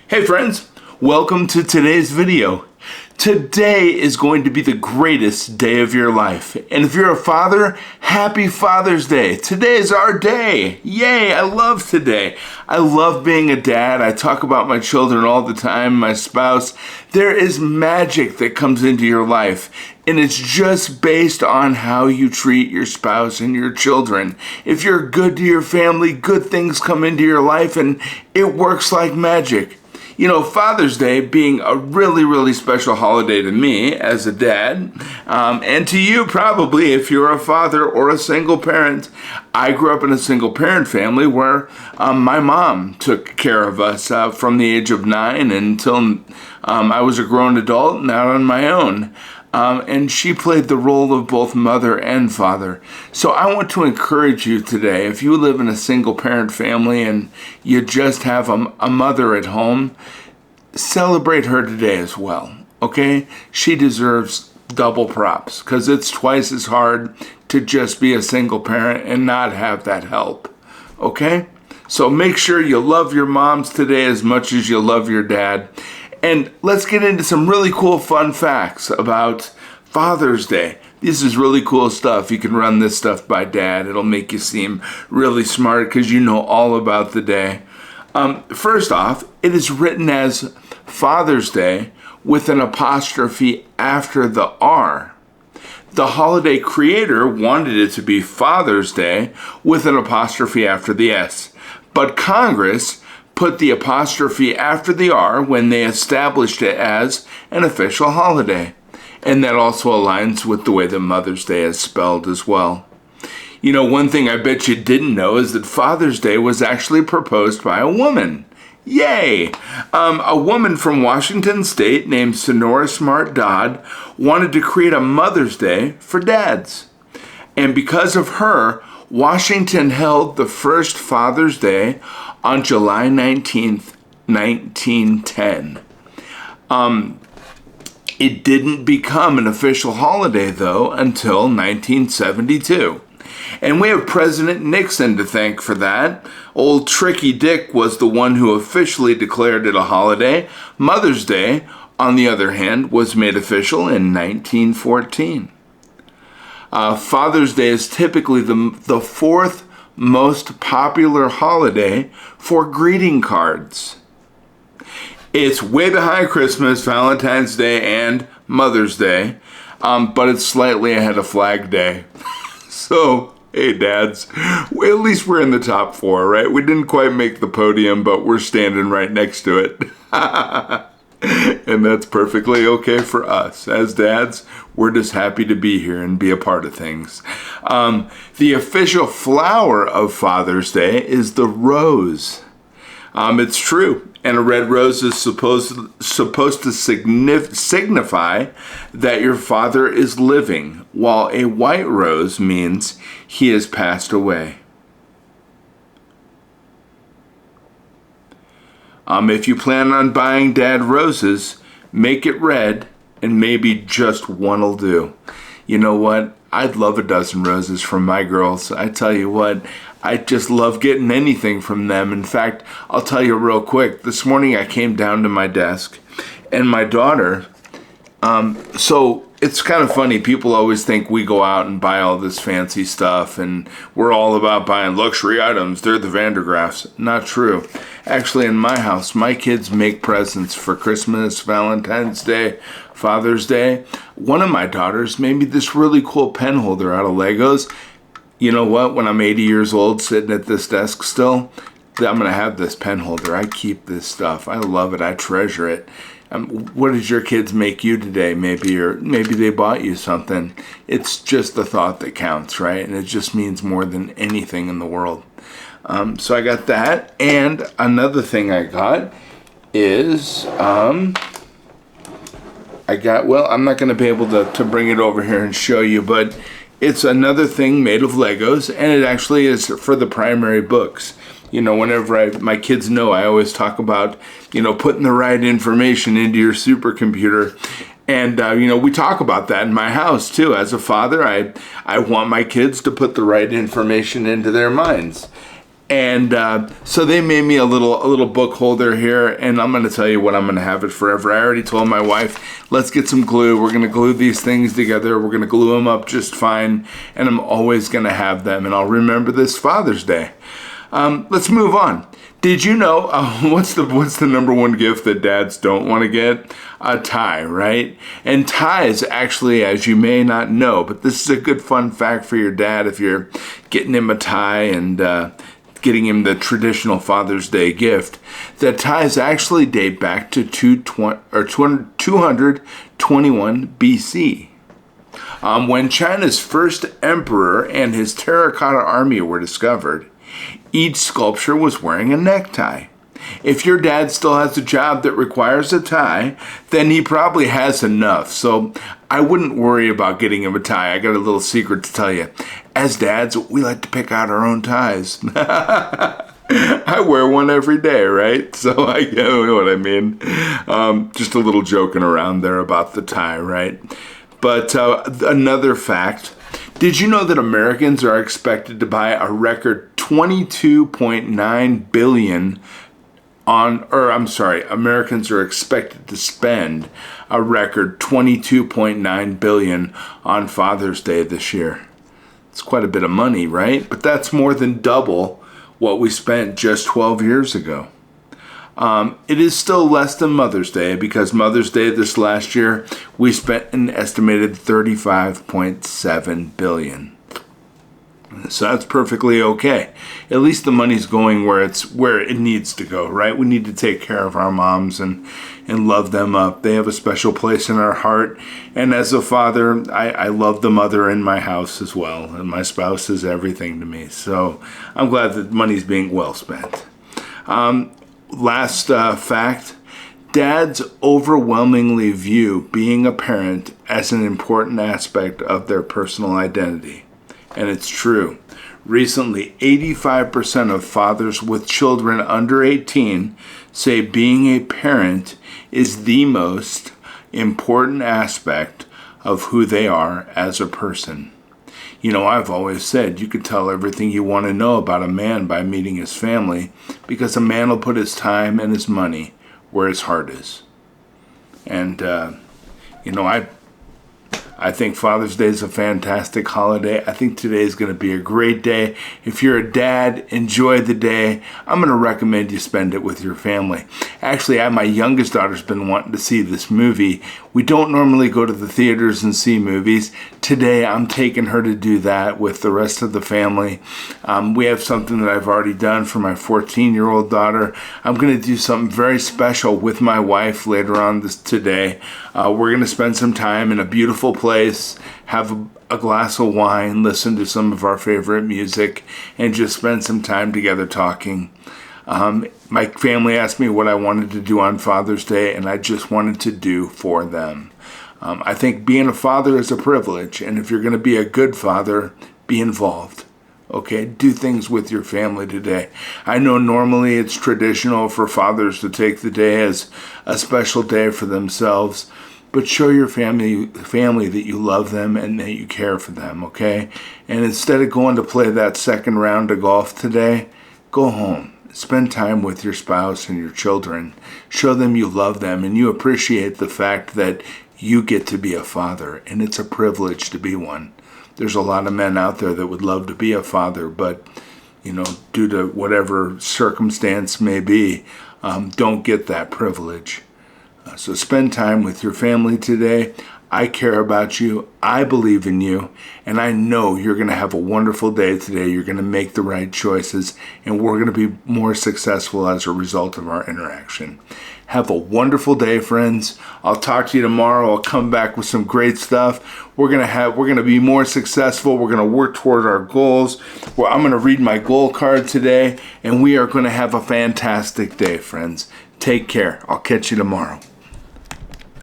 Hey friends, welcome to today's video. Today is going to be the greatest day of your life. And if you're a father, happy Father's Day. Today is our day. Yay, I love today. I love being a dad. I talk about my children all the time, my spouse. There is magic that comes into your life. And it's just based on how you treat your spouse and your children. If you're good to your family, good things come into your life and it works like magic. You know, Father's Day being a really, really special holiday to me as a dad, and to you probably if you're a father or a single parent. I grew up in a single parent family where my mom took care of us from the age of 9 until I was a grown adult and out on my own. And she played the role of both mother and father. So I want to encourage you today, if you live in a single parent family and you just have a mother at home, celebrate her today as well, okay? She deserves double props because it's twice as hard to just be a single parent and not have that help, okay? So make sure you love your moms today as much as you love your dad. And let's get into some really cool fun facts about Father's Day. This is really cool stuff. You can run this stuff by dad. It'll make you seem really smart because you know all about the day. First off, it is written as Father's Day with an apostrophe after the R. The holiday creator wanted it to be Father's Day with an apostrophe after the S. But Congress put the apostrophe after the R when they established it as an official holiday. And that also aligns with the way that Mother's Day is spelled as well. You know, one thing I bet you didn't know is that Father's Day was actually proposed by a woman. Yay! A woman from Washington State named Sonora Smart Dodd wanted to create a Mother's Day for dads. And because of her, Washington held the first Father's Day on July 19th, 1910. It didn't become an official holiday, though, until 1972. And we have President Nixon to thank for that. Old Tricky Dick was the one who officially declared it a holiday. Mother's Day, on the other hand, was made official in 1914. Father's Day is typically the fourth most popular holiday for greeting cards. It's way behind Christmas, Valentine's Day, and Mother's Day, but it's slightly ahead of Flag Day. So, hey dads, well, at least we're in the top 4, right? We didn't quite make the podium, but we're standing right next to it. And that's perfectly okay for us. As dads, we're just happy to be here and be a part of things. The official flower of Father's Day is the rose. It's true. And a red rose is supposed to signify that your father is living, while a white rose means he has passed away. If you plan on buying dad roses, make it red, and maybe just one will do. You know what? I'd love a dozen roses from my girls. I tell you what, I just love getting anything from them. In fact, I'll tell you real quick. This morning I came down to my desk, and my daughter, so it's kind of funny. People always think we go out and buy all this fancy stuff, and we're all about buying luxury items. They're the Vandergraphs. Not true. Actually, in my house, my kids make presents for Christmas, Valentine's Day, Father's Day. One of my daughters made me this really cool pen holder out of Legos. You know what? When I'm 80 years old, sitting at this desk still, I'm going to have this pen holder. I keep this stuff. I love it. I treasure it. What did your kids make you today? Maybe they bought you something. It's just the thought that counts, right? And it just means more than anything in the world. So I got that. And another thing I got is, I'm not going to be able to bring it over here and show you, but it's another thing made of Legos, and it actually is for the primary books. You know, whenever my kids know, I always talk about, putting the right information into your supercomputer. And, we talk about that in my house, too. As a father, I want my kids to put the right information into their minds. And so they made me a little book holder here, and I'm going to tell you what, I'm going to have it forever. I already told my wife, let's get some glue. We're going to glue these things together. We're going to glue them up just fine, and I'm always going to have them, and I'll remember this Father's Day. Let's move on. Did you know what's the number one gift that dads don't want to get? A tie, right? And ties, actually, as you may not know, but this is a good fun fact for your dad if you're getting him a tie and getting him the traditional Father's Day gift, that ties actually date back to 221 BC. When China's first emperor and his terracotta army were discovered, each sculpture was wearing a necktie. If your dad still has a job that requires a tie, then he probably has enough. So I wouldn't worry about getting him a tie. I got a little secret to tell you. As dads, we like to pick out our own ties. I wear one every day, right? So I you know what I mean. Just a little joking around there about the tie, right? But another fact, did you know that Americans are expected to buy a record 22.9 billion Americans are expected to spend a record 22.9 billion on Father's Day this year. It's quite a bit of money, right? But that's more than double what we spent just 12 years ago. It is still less than Mother's Day, because Mother's Day this last year, we spent an estimated 35.7 billion. So that's perfectly okay. At least the money's going where it needs to go, right? We need to take care of our moms and love them up. They have a special place in our heart. And as a father, I love the mother in my house as well. And my spouse is everything to me. So I'm glad that money's being well spent. Last fact, dads overwhelmingly view being a parent as an important aspect of their personal identity. And it's true. Recently, 85% of fathers with children under 18 say being a parent is the most important aspect of who they are as a person. You know, I've always said you could tell everything you want to know about a man by meeting his family, because a man will put his time and his money where his heart is. And, you know, I think Father's Day is a fantastic holiday. I think today is going to be a great day. If you're a dad, enjoy the day. I'm going to recommend you spend it with your family. Actually, my youngest daughter's been wanting to see this movie. We don't normally go to the theaters and see movies. Today, I'm taking her to do that with the rest of the family. We have something that I've already done for my 14-year-old daughter. I'm going to do something very special with my wife later on today. We're going to spend some time in a beautiful place, have a glass of wine, listen to some of our favorite music, and just spend some time together talking. My family asked me what I wanted to do on Father's Day, and I just wanted to do for them. I think being a father is a privilege, and if you're going to be a good father, be involved. Okay, do things with your family today. I know normally it's traditional for fathers to take the day as a special day for themselves, but show your family that you love them and that you care for them, okay? And instead of going to play that second round of golf today, go home. Spend time with your spouse and your children. Show them you love them and you appreciate the fact that you get to be a father, and it's a privilege to be one. There's a lot of men out there that would love to be a father, but, you know, due to whatever circumstance may be, don't get that privilege. So spend time with your family today. I care about you. I believe in you. And I know you're going to have a wonderful day today. You're going to make the right choices. And we're going to be more successful as a result of our interaction. Have a wonderful day, friends. I'll talk to you tomorrow. I'll come back with some great stuff. We're going to be more successful. We're going to work toward our goals. I'm going to read my goal card today. And we are going to have a fantastic day, friends. Take care. I'll catch you tomorrow.